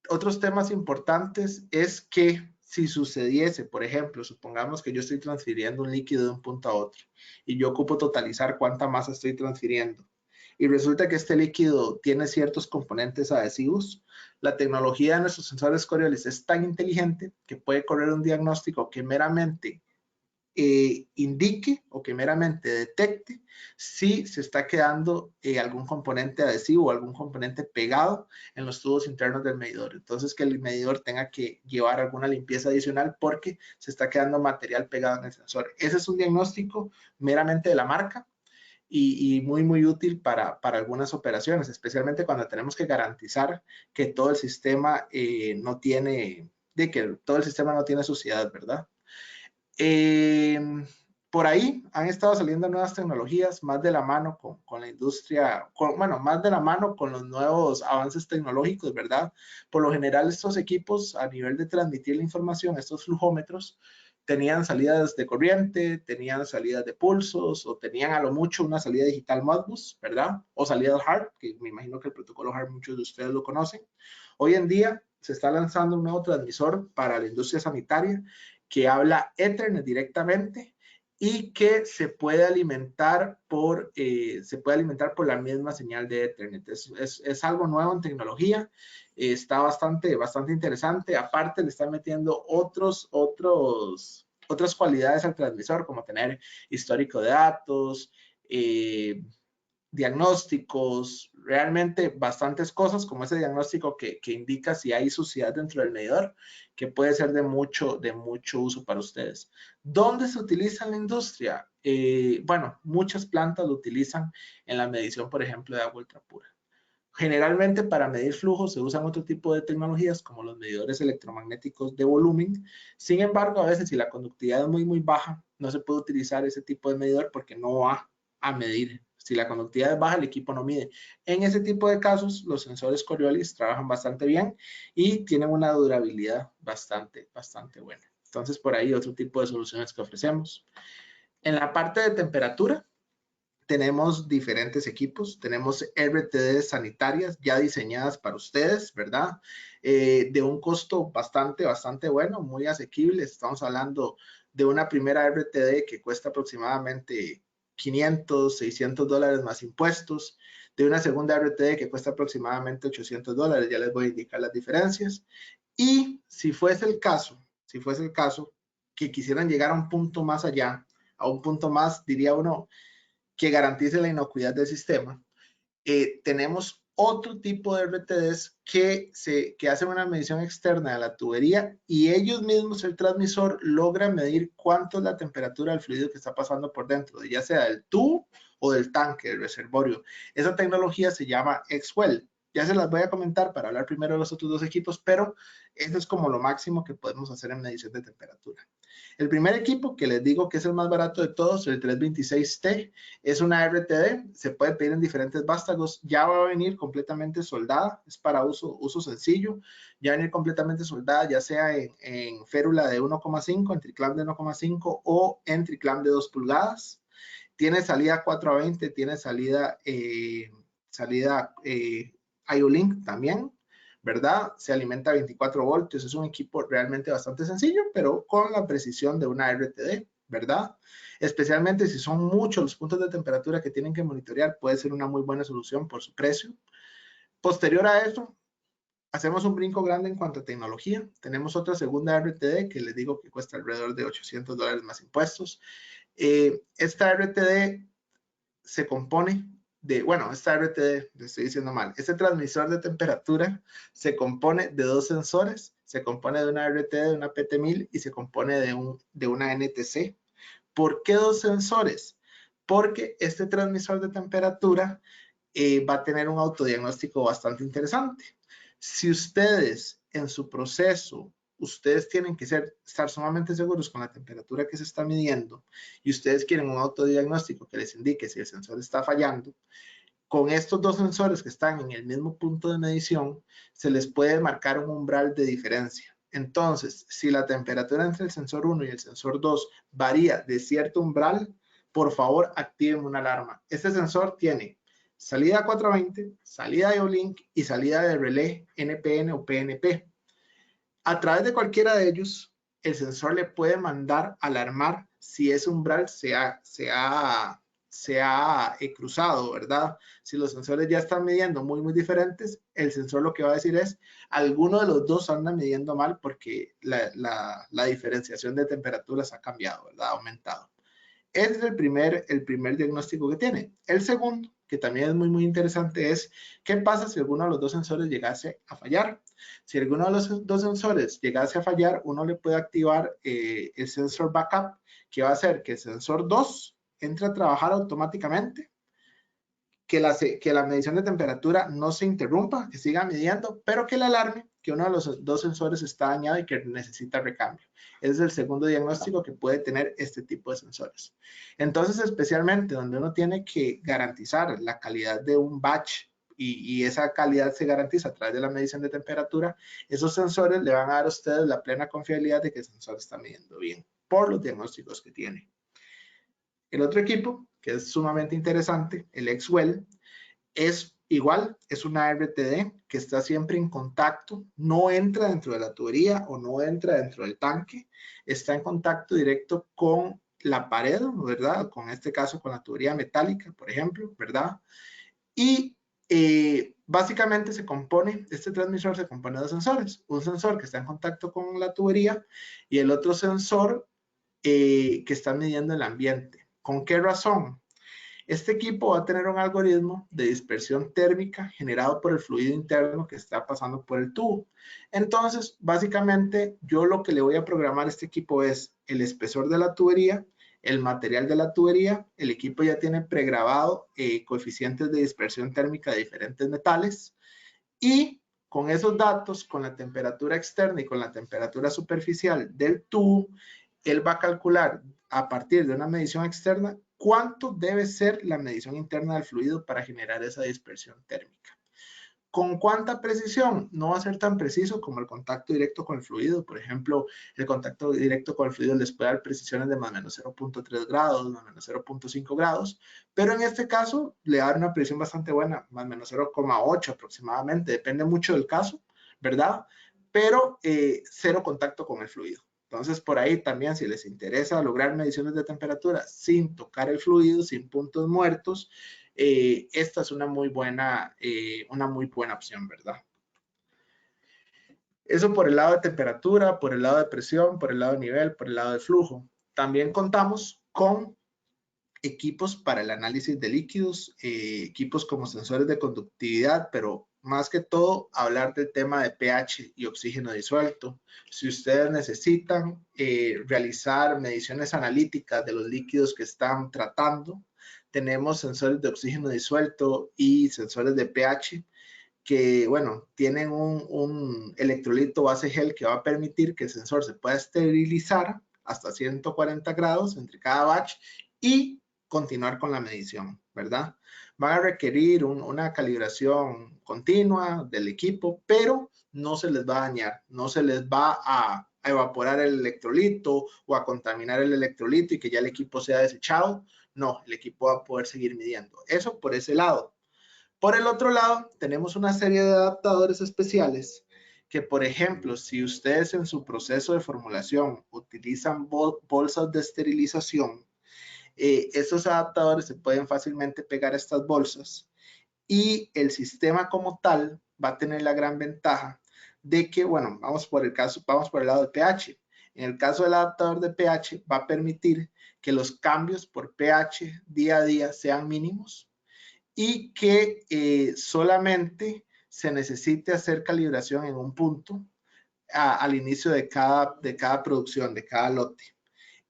otros temas importantes es que si sucediese, por ejemplo, supongamos que yo estoy transfiriendo un líquido de un punto a otro y yo ocupo totalizar cuánta masa estoy transfiriendo y resulta que este líquido tiene ciertos componentes adhesivos, la tecnología de nuestros sensores Coriolis es tan inteligente que puede correr un diagnóstico que meramente indique o que meramente detecte si se está quedando algún componente adhesivo o algún componente pegado en los tubos internos del medidor. Entonces que el medidor tenga que llevar alguna limpieza adicional porque se está quedando material pegado en el sensor. Ese es un diagnóstico meramente de la marca y muy útil para algunas operaciones, especialmente cuando tenemos que garantizar que todo el sistema no tiene, que todo el sistema no tiene suciedad, ¿verdad? Por ahí han estado saliendo nuevas tecnologías más de la mano con la industria, bueno, más de la mano con los nuevos avances tecnológicos, ¿verdad? Por lo general estos equipos a nivel de transmitir la información, estos flujómetros, tenían salidas de corriente, tenían salidas de pulsos o tenían a lo mucho una salida digital Modbus, ¿verdad? O salidas HART, que me imagino que el protocolo HART muchos de ustedes lo conocen. Hoy en día se está lanzando un nuevo transmisor para la industria sanitaria que habla Ethernet directamente y que se puede alimentar por la misma señal de Ethernet. Es algo nuevo en tecnología, está bastante interesante. Aparte le están metiendo otras cualidades al transmisor, como tener histórico de datos, diagnósticos, realmente bastantes cosas, como ese diagnóstico que indica si hay suciedad dentro del medidor, que puede ser de mucho uso para ustedes. ¿Dónde se utiliza en la industria? Bueno, muchas plantas lo utilizan en la medición, por ejemplo, de agua ultrapura. Generalmente para medir flujos se usan otro tipo de tecnologías como los medidores electromagnéticos de volumen. Sin embargo, a veces si la conductividad es muy baja, no se puede utilizar ese tipo de medidor porque no va a medir. Si la conductividad es baja, el equipo no mide. En ese tipo de casos, los sensores Coriolis trabajan bastante bien y tienen una durabilidad bastante buena. Entonces, por ahí otro tipo de soluciones que ofrecemos. En la parte de temperatura, tenemos diferentes equipos, tenemos RTD sanitarias ya diseñadas para ustedes, ¿verdad? De un costo bastante bueno, muy asequible. Estamos hablando de una primera RTD que cuesta aproximadamente $500, $600 más impuestos, de una segunda RTD que cuesta aproximadamente $800, ya les voy a indicar las diferencias. Y si fuese el caso que quisieran llegar a un punto más allá, a un punto más, diría uno, que garantice la inocuidad del sistema, tenemos otro tipo de RTDs que hacen una medición externa de la tubería y ellos mismos, el transmisor, logra medir cuánto es la temperatura del fluido que está pasando por dentro, ya sea del tubo o del tanque, del reservorio. Esa tecnología se llama Xwell. Ya se las voy a comentar para hablar primero de los otros dos equipos, pero eso es como lo máximo que podemos hacer en medición de temperatura. El primer equipo que les digo que es el más barato de todos, el 326T, es una RTD, se puede pedir en diferentes vástagos, ya va a venir completamente soldada, es para uso sencillo, ya va a venir completamente soldada, ya sea en férula de 1,5, en triclam de 1,5 o en triclam de 2 pulgadas. Tiene salida 4 a 20, tiene salida IO-Link también, ¿verdad? Se alimenta a 24 voltios, es un equipo realmente bastante sencillo, pero con la precisión de una RTD, ¿verdad? Especialmente si son muchos los puntos de temperatura que tienen que monitorear, puede ser una muy buena solución por su precio. Posterior a eso, hacemos un brinco grande en cuanto a tecnología. Tenemos otra segunda RTD que les digo que cuesta alrededor de $800 más impuestos. Esta RTD se compone esta RTD, le estoy diciendo mal, este transmisor de temperatura se compone de dos sensores se compone de una RT, de una PT1000 y se compone de una NTC. ¿Por qué 2 sensores? Porque este transmisor de temperatura va a tener un autodiagnóstico bastante interesante. Si ustedes en su proceso, ustedes tienen que estar sumamente seguros con la temperatura que se está midiendo y ustedes quieren un autodiagnóstico que les indique si el sensor está fallando, con estos 2 sensores que están en el mismo punto de medición, se les puede marcar un umbral de diferencia. Entonces, si la temperatura entre el sensor 1 y el sensor 2 varía de cierto umbral, por favor, activen una alarma. Este sensor tiene salida 420, salida de IO-Link y salida de relé NPN o PNP. A través de cualquiera de ellos, el sensor le puede mandar alarmar si ese umbral se ha cruzado, ¿verdad? Si los sensores ya están midiendo muy diferentes, el sensor lo que va a decir es, alguno de los dos anda midiendo mal porque la diferenciación de temperaturas ha cambiado, ¿verdad? Ha aumentado. Ese es el primer diagnóstico que tiene. El segundo, que también es muy interesante, es qué pasa si alguno de los 2 sensores llegase a fallar. Si alguno de los 2 sensores llegase a fallar, uno le puede activar el sensor backup, que va a hacer que el sensor 2 entre a trabajar automáticamente, que la medición de temperatura no se interrumpa, que siga midiendo, pero que le alarme que uno de los 2 sensores está dañado y que necesita recambio. Ese es el segundo diagnóstico que puede tener este tipo de sensores. Entonces, especialmente donde uno tiene que garantizar la calidad de un batch y esa calidad se garantiza a través de la medición de temperatura, esos sensores le van a dar a ustedes la plena confiabilidad de que el sensor está midiendo bien por los diagnósticos que tiene. El otro equipo, que es sumamente interesante, el XWELL, es igual, es una RTD que está siempre en contacto, no entra dentro de la tubería o no entra dentro del tanque, está en contacto directo con la pared, ¿verdad? Con este caso con la tubería metálica, por ejemplo, ¿verdad? Y básicamente este transmisor se compone de 2 sensores, un sensor que está en contacto con la tubería y el otro sensor que está midiendo el ambiente. ¿Con qué razón? Este equipo va a tener un algoritmo de dispersión térmica generado por el fluido interno que está pasando por el tubo. Entonces, básicamente, yo lo que le voy a programar a este equipo es el espesor de la tubería, el material de la tubería. El equipo ya tiene pregrabado coeficientes de dispersión térmica de diferentes metales y con esos datos, con la temperatura externa y con la temperatura superficial del tubo, él va a calcular a partir de una medición externa cuánto debe ser la medición interna del fluido para generar esa dispersión térmica. ¿Con cuánta precisión? No va a ser tan preciso como el contacto directo con el fluido. Por ejemplo, el contacto directo con el fluido les puede dar precisiones de más o menos 0.3 grados, más o menos 0.5 grados, pero en este caso le da una precisión bastante buena, más o menos 0.8 aproximadamente, depende mucho del caso, ¿verdad? Pero cero contacto con el fluido. Entonces, por ahí también, si les interesa lograr mediciones de temperatura sin tocar el fluido, sin puntos muertos, esta es una muy buena opción, ¿verdad? Eso por el lado de temperatura, por el lado de presión, por el lado de nivel, por el lado de flujo. También contamos con equipos para el análisis de líquidos, equipos como sensores de conductividad, pero más que todo hablar del tema de pH y oxígeno disuelto. Si ustedes necesitan realizar mediciones analíticas de los líquidos que están tratando, tenemos sensores de oxígeno disuelto y sensores de pH que, bueno, tienen un electrolito base gel que va a permitir que el sensor se pueda esterilizar hasta 140 grados entre cada batch y continuar con la medición, ¿verdad? Van a requerir una calibración continua del equipo, pero no se les va a dañar, no se les va a evaporar el electrolito o a contaminar el electrolito y que ya el equipo sea desechado. No, el equipo va a poder seguir midiendo. Eso por ese lado. Por el otro lado, tenemos una serie de adaptadores especiales que, por ejemplo, si ustedes en su proceso de formulación utilizan bolsas de esterilización, estos adaptadores se pueden fácilmente pegar a estas bolsas y el sistema como tal va a tener la gran ventaja de que, bueno, vamos por el lado de pH. En el caso del adaptador de pH va a permitir que los cambios por pH día a día sean mínimos y que solamente se necesite hacer calibración en un punto al inicio de cada producción, de cada lote.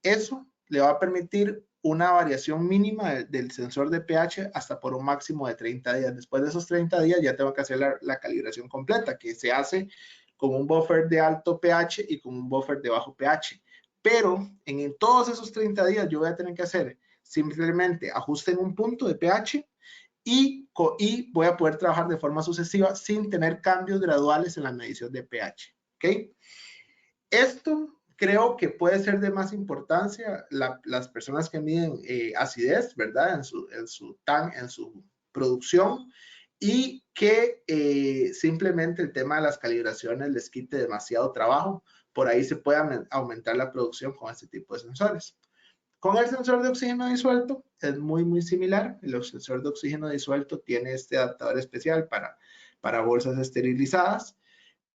Eso le va a permitir una variación mínima del sensor de pH hasta por un máximo de 30 días. Después de esos 30 días ya tengo que hacer la calibración completa, que se hace con un buffer de alto pH y con un buffer de bajo pH. Pero en todos esos 30 días yo voy a tener que hacer simplemente ajuste en un punto de pH y voy a poder trabajar de forma sucesiva sin tener cambios graduales en la medición de pH. ¿Ok? Esto creo que puede ser de más importancia las personas que miden acidez, ¿verdad? En su producción, y que simplemente el tema de las calibraciones les quite demasiado trabajo. Por ahí se puede aumentar la producción con este tipo de sensores. Con el sensor de oxígeno disuelto es muy similar. El sensor de oxígeno disuelto tiene este adaptador especial para bolsas esterilizadas.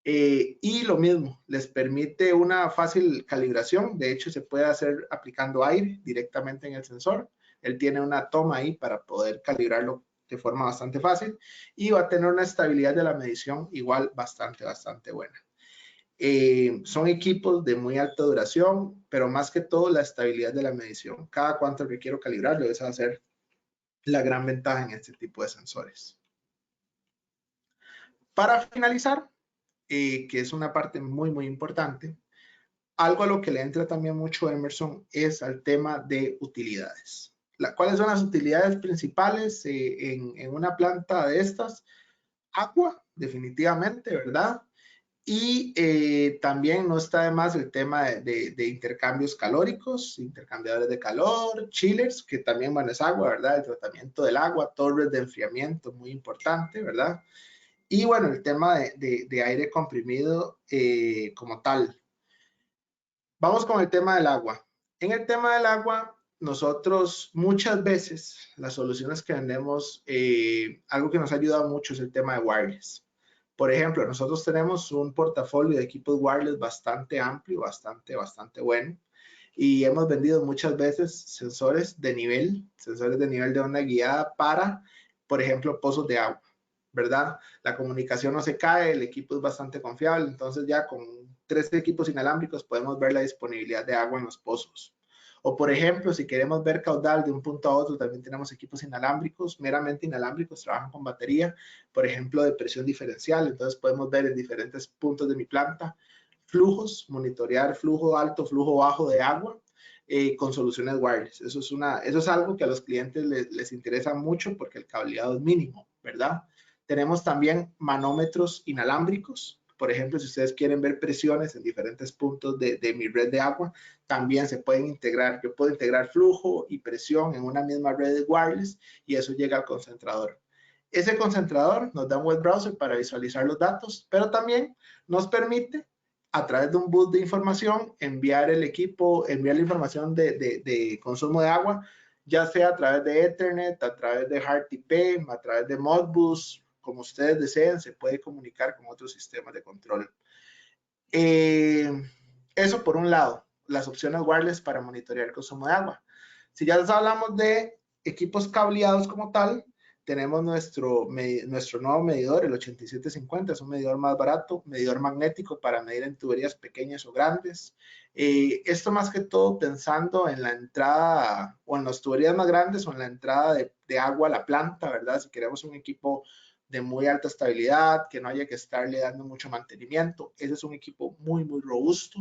Y lo mismo, les permite una fácil calibración. De hecho, se puede hacer aplicando aire directamente en el sensor. Él tiene una toma ahí para poder calibrarlo de forma bastante fácil y va a tener una estabilidad de la medición igual bastante buena. Son equipos de muy alta duración, pero más que todo la estabilidad de la medición. Cada cuánto requiero calibrarlo, esa va a ser la gran ventaja en este tipo de sensores. Para finalizar, que es una parte muy importante, algo a lo que le entra también mucho Emerson es al tema de utilidades. ¿Cuáles son las utilidades principales en una planta de estas? Agua, definitivamente, ¿verdad? Y también no está de más el tema de intercambios calóricos, intercambiadores de calor, chillers, que también, bueno, es agua, ¿verdad? El tratamiento del agua, torres de enfriamiento, muy importante, ¿verdad? Y bueno, el tema de aire comprimido como tal. Vamos con el tema del agua. En el tema del agua, nosotros muchas veces las soluciones que vendemos, algo que nos ha ayudado mucho es el tema de wireless. Por ejemplo, nosotros tenemos un portafolio de equipos wireless bastante amplio, bastante bueno. Y hemos vendido muchas veces sensores de nivel de onda guiada para, por ejemplo, pozos de agua, ¿verdad? La comunicación no se cae, el equipo es bastante confiable, entonces ya con 3 equipos inalámbricos podemos ver la disponibilidad de agua en los pozos. O por ejemplo, si queremos ver caudal de un punto a otro, también tenemos equipos inalámbricos, meramente inalámbricos, trabajan con batería, por ejemplo, de presión diferencial, entonces podemos ver en diferentes puntos de mi planta flujos, monitorear flujo alto, flujo bajo de agua con soluciones wireless. Eso es algo que a los clientes les interesa mucho porque el cableado es mínimo, ¿verdad? Tenemos también manómetros inalámbricos. Por ejemplo, si ustedes quieren ver presiones en diferentes puntos de mi red de agua, también se pueden integrar. Yo puedo integrar flujo y presión en una misma red de wireless y eso llega al concentrador. Ese concentrador nos da un web browser para visualizar los datos, pero también nos permite a través de un bus de información enviar la información de consumo de agua, ya sea a través de Ethernet, a través de HARTP, a través de Modbus, como ustedes deseen, se puede comunicar con otros sistemas de control. Eso por un lado, las opciones wireless para monitorear el consumo de agua. Si ya les hablamos de equipos cableados como tal, tenemos nuestro nuevo medidor, el 8750, es un medidor más barato, medidor magnético para medir en tuberías pequeñas o grandes. Esto más que todo pensando en la entrada o en las tuberías más grandes o en la entrada de agua a la planta, ¿verdad? Si queremos un equipo de muy alta estabilidad, que no haya que estarle dando mucho mantenimiento, ese es un equipo muy robusto.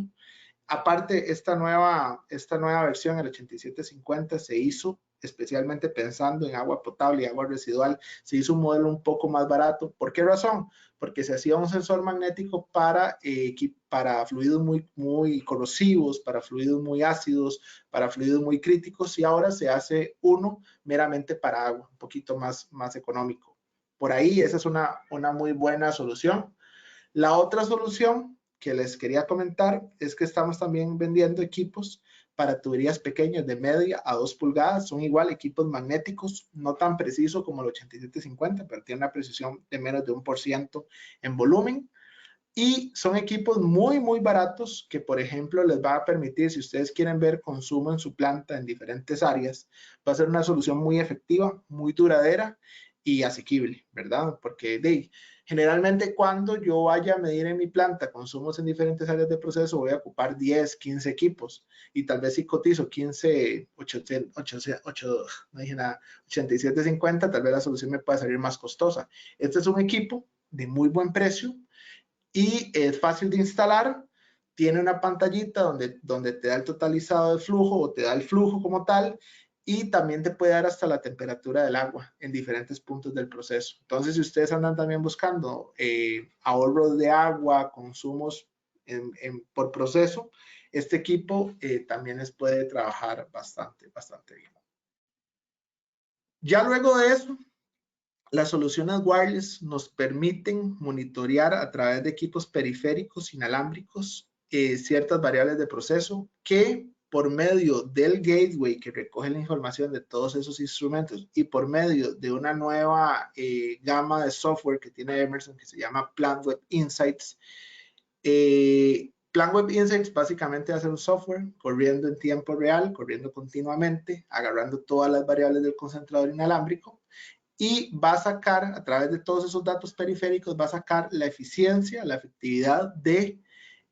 Aparte, esta nueva versión, el 8750, se hizo especialmente pensando en agua potable y agua residual. Se hizo un modelo un poco más barato. ¿Por qué razón? Porque se hacía un sensor magnético para fluidos muy corrosivos, para fluidos muy ácidos, para fluidos muy críticos, y ahora se hace uno meramente para agua, un poquito más económico. Por ahí, esa es una muy buena solución. La otra solución que les quería comentar es que estamos también vendiendo equipos para tuberías pequeñas de media a 2 pulgadas. Son igual equipos magnéticos, no tan preciso como el 8750, pero tiene una precisión de menos de 1% en volumen. Y son equipos muy baratos que, por ejemplo, les va a permitir, si ustedes quieren ver consumo en su planta en diferentes áreas, va a ser una solución muy efectiva, muy duradera y asequible, ¿verdad? Porque Generalmente cuando yo vaya a medir en mi planta consumos en diferentes áreas de proceso, voy a ocupar 10, 15 equipos y tal vez si cotizo 15, 87.50, tal vez la solución me pueda salir más costosa. Este es un equipo de muy buen precio y es fácil de instalar. Tiene una pantallita donde te da el totalizado de flujo o te da el flujo como tal, y también te puede dar hasta la temperatura del agua en diferentes puntos del proceso. Entonces, si ustedes andan también buscando ahorros de agua, consumos por proceso, este equipo también les puede trabajar bastante bien. Ya luego de eso, las soluciones wireless nos permiten monitorear a través de equipos periféricos inalámbricos ciertas variables de proceso que por medio del gateway que recoge la información de todos esos instrumentos y por medio de una nueva gama de software que tiene Emerson que se llama PlanWeb Insights. PlanWeb Insights básicamente hace un software corriendo en tiempo real, corriendo continuamente, agarrando todas las variables del concentrador inalámbrico y va a sacar, a través de todos esos datos periféricos, va a sacar la eficiencia, la efectividad de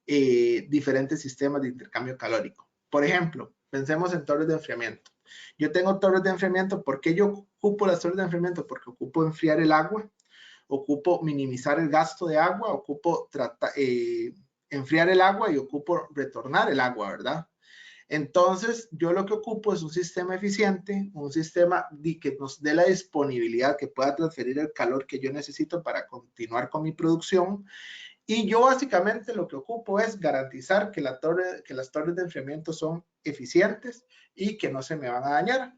diferentes sistemas de intercambio calórico. Por ejemplo, pensemos en torres de enfriamiento. Yo tengo torres de enfriamiento. ¿Por qué yo ocupo las torres de enfriamiento? Porque ocupo enfriar el agua, ocupo minimizar el gasto de agua, ocupo enfriar el agua y ocupo retornar el agua, ¿verdad? Entonces, yo lo que ocupo es un sistema eficiente, un sistema que nos dé la disponibilidad, que pueda transferir el calor que yo necesito para continuar con mi producción. Y yo básicamente lo que ocupo es garantizar que las torres de enfriamiento son eficientes y que no se me van a dañar.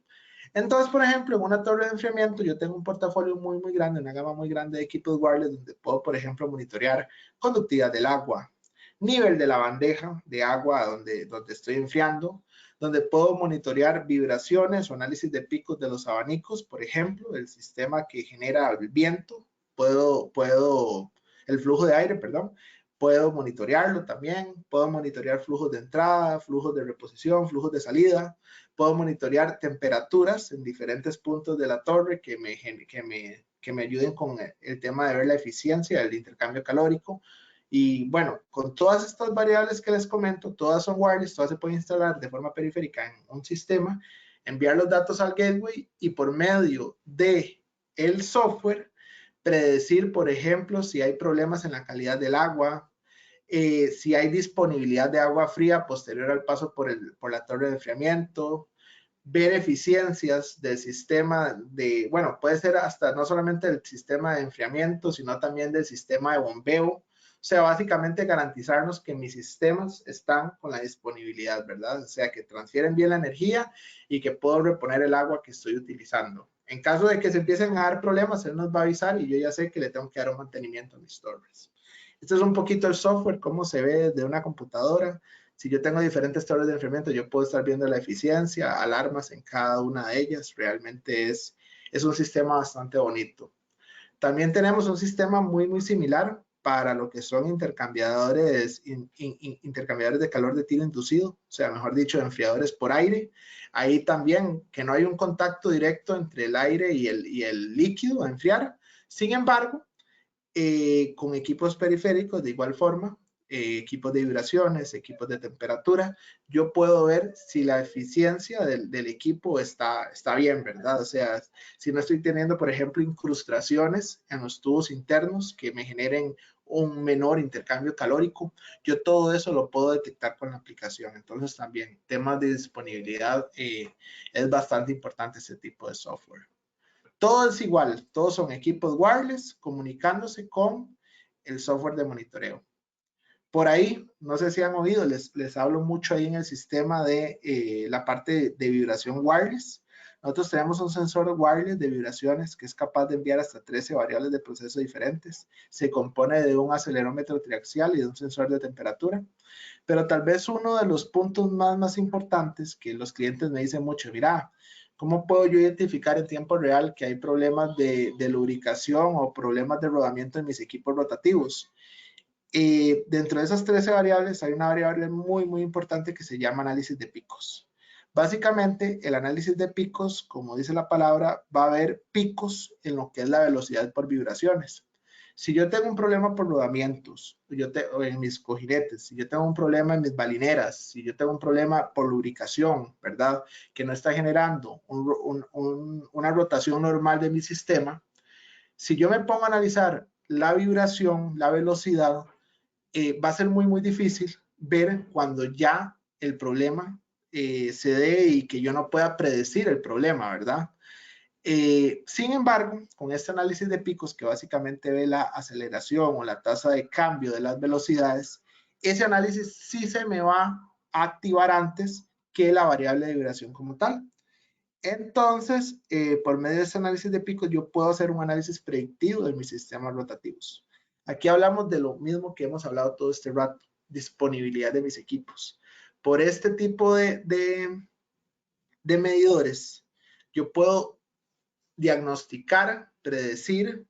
Entonces, por ejemplo, en una torre de enfriamiento yo tengo un portafolio muy grande, una gama muy grande de equipos wireless donde puedo, por ejemplo, monitorear conductividad del agua, nivel de la bandeja de agua donde estoy enfriando, donde puedo monitorear vibraciones o análisis de picos de los abanicos, por ejemplo, el sistema que genera el viento, el flujo de aire, perdón, puedo monitorearlo también, puedo monitorear flujos de entrada, flujos de reposición, flujos de salida, puedo monitorear temperaturas en diferentes puntos de la torre que me ayuden con el tema de ver la eficiencia del intercambio calórico. Y bueno, con todas estas variables que les comento, todas son wireless, todas se pueden instalar de forma periférica en un sistema, enviar los datos al gateway y por medio de el software predecir, por ejemplo, si hay problemas en la calidad del agua, si hay disponibilidad de agua fría posterior al paso por la torre de enfriamiento, ver eficiencias del sistema bueno, puede ser hasta no solamente del sistema de enfriamiento, sino también del sistema de bombeo. O sea, básicamente garantizarnos que mis sistemas están con la disponibilidad, ¿verdad? O sea, que transfieren bien la energía y que puedo reponer el agua que estoy utilizando. En caso de que se empiecen a dar problemas, él nos va a avisar y yo ya sé que le tengo que dar un mantenimiento a mis torres. Este es un poquito el software, cómo se ve desde una computadora. Si yo tengo diferentes torres de enfriamiento, yo puedo estar viendo la eficiencia, alarmas en cada una de ellas. Realmente es un sistema bastante bonito. También tenemos un sistema muy similar para lo que son intercambiadores de calor de tiro inducido, o sea, mejor dicho, enfriadores por aire. Ahí también que no hay un contacto directo entre el aire y el líquido a enfriar. Sin embargo, con equipos periféricos de igual forma, equipos de vibraciones, equipos de temperatura, yo puedo ver si la eficiencia del equipo está bien, ¿verdad? O sea, si no estoy teniendo, por ejemplo, incrustaciones en los tubos internos que me generen un menor intercambio calórico, yo todo eso lo puedo detectar con la aplicación. Entonces también temas de disponibilidad, es bastante importante este tipo de software. Todo es igual, todos son equipos wireless comunicándose con el software de monitoreo. Por ahí, no sé si han oído, les hablo mucho ahí en el sistema de la parte de vibración wireless. Nosotros tenemos un sensor wireless de vibraciones que es capaz de enviar hasta 13 variables de proceso diferentes. Se compone de un acelerómetro triaxial y de un sensor de temperatura. Pero tal vez uno de los puntos más importantes que los clientes me dicen mucho, mira, ¿cómo puedo yo identificar en tiempo real que hay problemas de lubricación o problemas de rodamiento en mis equipos rotativos? Dentro de esas 13 variables hay una variable muy importante que se llama análisis de picos. Básicamente, el análisis de picos, como dice la palabra, va a haber picos en lo que es la velocidad por vibraciones. Si yo tengo un problema por rodamientos, o en mis cojinetes, si yo tengo un problema en mis balineras, si yo tengo un problema por lubricación, ¿verdad? Que no está generando una rotación normal de mi sistema, si yo me pongo a analizar la vibración, la velocidad, va a ser muy difícil ver cuando ya el problema se dé y que yo no pueda predecir el problema, ¿verdad? Sin embargo, con este análisis de picos que básicamente ve la aceleración o la tasa de cambio de las velocidades, ese análisis sí se me va a activar antes que la variable de vibración como tal. Entonces, por medio de ese análisis de picos, yo puedo hacer un análisis predictivo de mis sistemas rotativos. Aquí hablamos de lo mismo que hemos hablado todo este rato, disponibilidad de mis equipos. Por este tipo de medidores, yo puedo diagnosticar, predecir,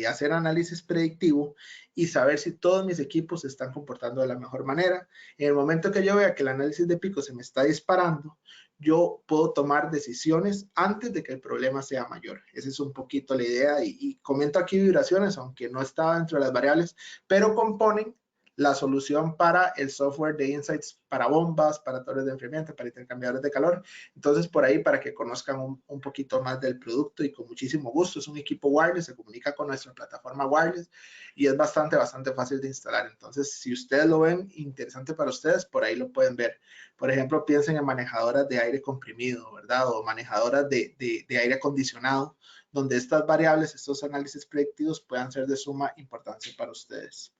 hacer análisis predictivo y saber si todos mis equipos se están comportando de la mejor manera. En el momento que yo vea que el análisis de pico se me está disparando, yo puedo tomar decisiones antes de que el problema sea mayor. Esa es un poquito la idea y comento aquí vibraciones, aunque no estaba dentro de las variables, pero componen la solución para el software de Insights para bombas, para torres de enfriamiento, para intercambiadores de calor. Entonces, por ahí, para que conozcan un poquito más del producto y con muchísimo gusto. Es un equipo wireless, se comunica con nuestra plataforma wireless y es bastante fácil de instalar. Entonces, si ustedes lo ven interesante para ustedes, por ahí lo pueden ver. Por ejemplo, piensen en manejadoras de aire comprimido, ¿verdad? O manejadoras de aire acondicionado, donde estas variables, estos análisis predictivos puedan ser de suma importancia para ustedes.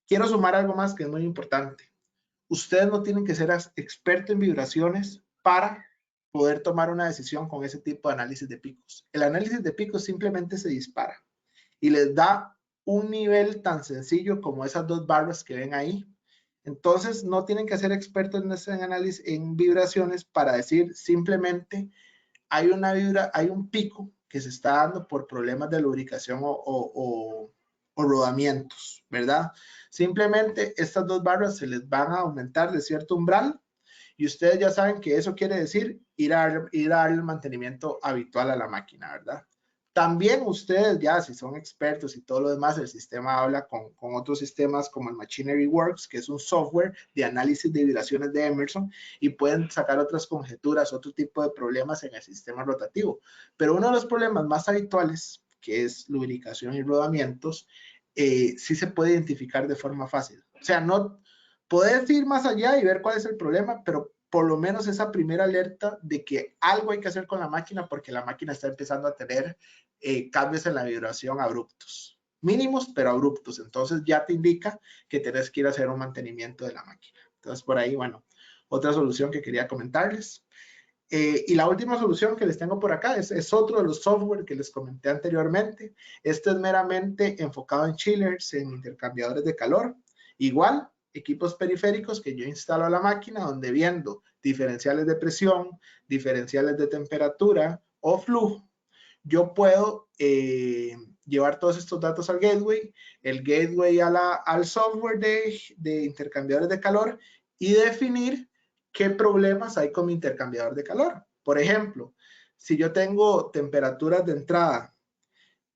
Quiero sumar algo más que es muy importante. Ustedes no tienen que ser expertos en vibraciones para poder tomar una decisión con ese tipo de análisis de picos. El análisis de picos simplemente se dispara y les da un nivel tan sencillo como esas dos barras que ven ahí. Entonces, no tienen que ser expertos en ese análisis en vibraciones para decir simplemente hay un pico que se está dando por problemas de lubricación o rodamientos, ¿verdad? Simplemente estas dos barras se les van a aumentar de cierto umbral y ustedes ya saben que eso quiere decir ir a darle el mantenimiento habitual a la máquina, ¿verdad? También ustedes ya, si son expertos y todo lo demás, el sistema habla con otros sistemas como el Machinery Works, que es un software de análisis de vibraciones de Emerson, y pueden sacar otras conjeturas, otro tipo de problemas en el sistema rotativo. Pero uno de los problemas más habituales, que es lubricación y rodamientos, sí se puede identificar de forma fácil. O sea, no puedes ir más allá y ver cuál es el problema, pero por lo menos esa primera alerta de que algo hay que hacer con la máquina porque la máquina está empezando a tener cambios en la vibración abruptos, mínimos pero abruptos. Entonces ya te indica que tienes que ir a hacer un mantenimiento de la máquina. Entonces por ahí, bueno, otra solución que quería comentarles. Y la última solución que les tengo por acá es otro de los software que les comenté anteriormente. Este es meramente enfocado en chillers, en intercambiadores de calor. Igual, equipos periféricos que yo instalo a la máquina donde viendo diferenciales de presión, diferenciales de temperatura o flujo, yo puedo llevar todos estos datos al gateway, el gateway al software de intercambiadores de calor y definir qué problemas hay con mi intercambiador de calor. Por ejemplo, si yo tengo temperaturas de entrada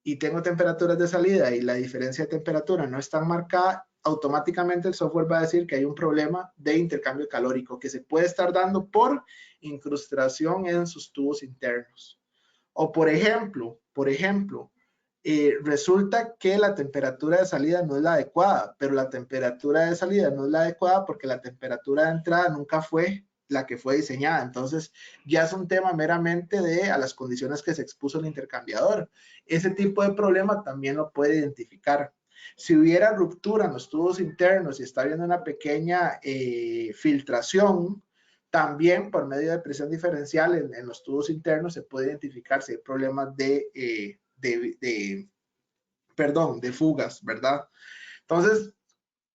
y tengo temperaturas de salida y la diferencia de temperatura no está marcada, automáticamente el software va a decir que hay un problema de intercambio calórico que se puede estar dando por incrustación en sus tubos internos. O por ejemplo, resulta que la temperatura de salida no es la adecuada, pero la temperatura de salida no es la adecuada porque la temperatura de entrada nunca fue la que fue diseñada. Entonces, ya es un tema meramente de a las condiciones que se expuso el intercambiador. Ese tipo de problema también lo puede identificar. Si hubiera ruptura en los tubos internos y está habiendo una pequeña filtración, también por medio de presión diferencial en los tubos internos se puede identificar si hay problemas de fugas, ¿verdad? Entonces,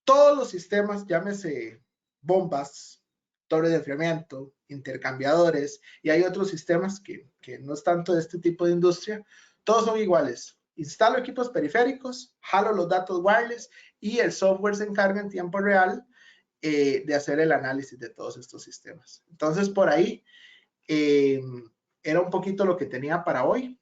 todos los sistemas, llámese bombas, torres de enfriamiento, intercambiadores, y hay otros sistemas que no es tanto de este tipo de industria, todos son iguales. Instalo equipos periféricos, jalo los datos wireless y el software se encarga en tiempo real de hacer el análisis de todos estos sistemas. Entonces, por ahí era un poquito lo que tenía para hoy.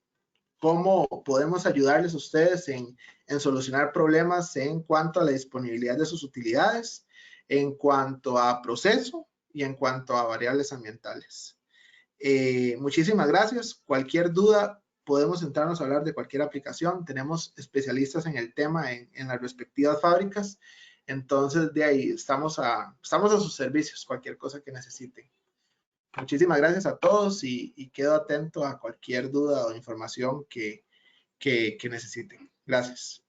cómo podemos ayudarles a ustedes en solucionar problemas en cuanto a la disponibilidad de sus utilidades, en cuanto a proceso y en cuanto a variables ambientales. Muchísimas gracias. Cualquier duda, podemos sentarnos a hablar de cualquier aplicación. Tenemos especialistas en el tema en las respectivas fábricas. Entonces, de ahí estamos a sus servicios, cualquier cosa que necesiten. Muchísimas gracias a todos y quedo atento a cualquier duda o información que necesiten. Gracias.